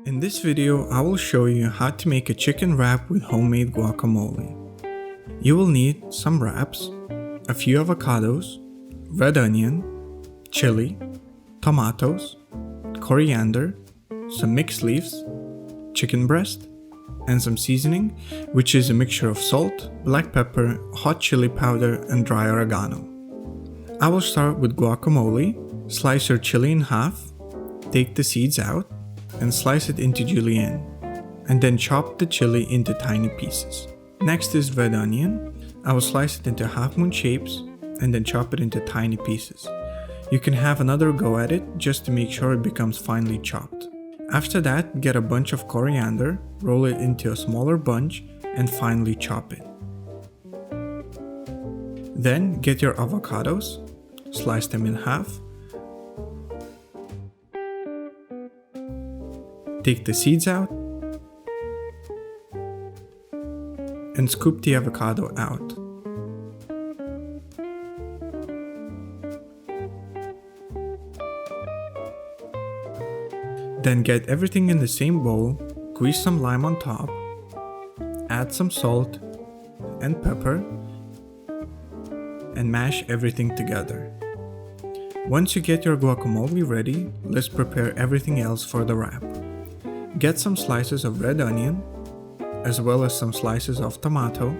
In this video, I will show you how to make a chicken wrap with homemade guacamole. You will need some wraps, a few avocados, red onion, chili, tomatoes, coriander, some mixed leaves, chicken breast, and some seasoning, which is a mixture of salt, black pepper, hot chili powder, and dry oregano. I will start with guacamole. Slice your chili in half, take the seeds out, and slice it into julienne, and then chop the chili into tiny pieces. Next is red onion. I will slice it into half-moon shapes and then chop it into tiny pieces. You can have another go at it just to make sure it becomes finely chopped. After that, get a bunch of coriander, roll it into a smaller bunch, and finely chop it. Then get your avocados, slice them in half, take the seeds out, and scoop the avocado out. Then get everything in the same bowl, squeeze some lime on top, add some salt and pepper, and mash everything together. Once you get your guacamole ready, let's prepare everything else for the wrap. Get some slices of red onion, as well as some slices of tomato.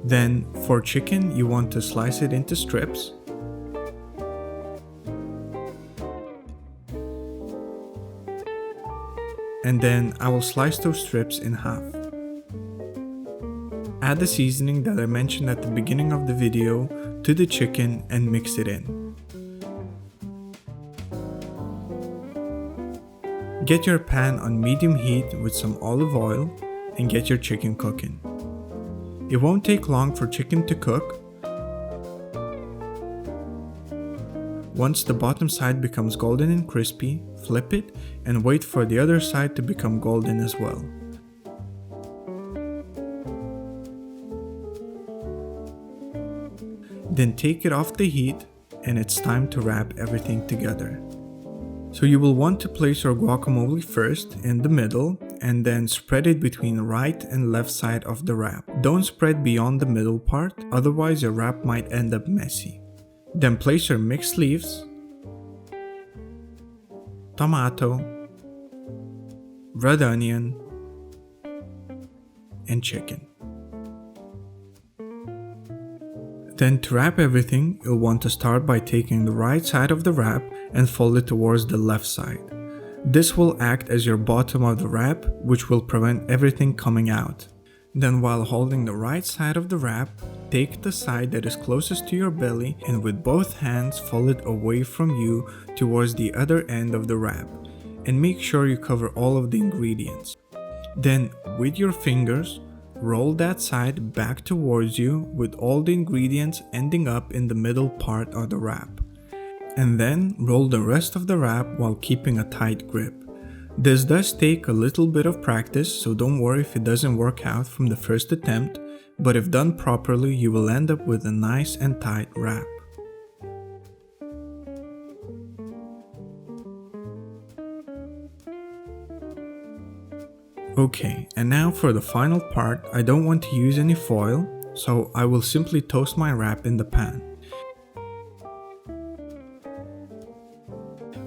Then, for chicken, you want to slice it into strips. And then I will slice those strips in half. Add the seasoning that I mentioned at the beginning of the video to the chicken and mix it in. Get your pan on medium heat with some olive oil and get your chicken cooking. It won't take long for chicken to cook. Once the bottom side becomes golden and crispy, flip it and wait for the other side to become golden as well. Then take it off the heat and it's time to wrap everything together. So you will want to place your guacamole first in the middle and then spread it between the right and left side of the wrap. Don't spread beyond the middle part, otherwise your wrap might end up messy. Then place your mixed leaves, tomato, red onion, and chicken. Then to wrap everything, you'll want to start by taking the right side of the wrap and fold it towards the left side. This will act as your bottom of the wrap, which will prevent everything coming out. Then while holding the right side of the wrap, take the side that is closest to your belly and with both hands fold it away from you towards the other end of the wrap, and make sure you cover all of the ingredients. Then with your fingers, roll that side back towards you with all the ingredients ending up in the middle part of the wrap. And then roll the rest of the wrap while keeping a tight grip. This does take a little bit of practice, so don't worry if it doesn't work out from the first attempt, but if done properly, you will end up with a nice and tight wrap. Okay, and now for the final part. I don't want to use any foil, so I will simply toast my wrap in the pan.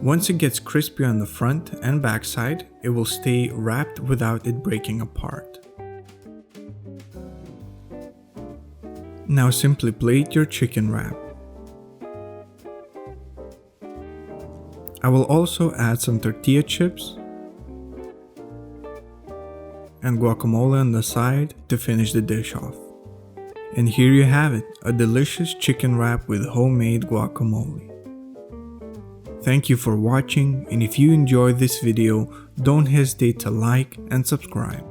Once it gets crispy on the front and back side, it will stay wrapped without it breaking apart. Now simply plate your chicken wrap. I will also add some tortilla chips and guacamole on the side to finish the dish off. And here you have it, a delicious chicken wrap with homemade guacamole. Thank you for watching, and if you enjoyed this video, don't hesitate to like and subscribe.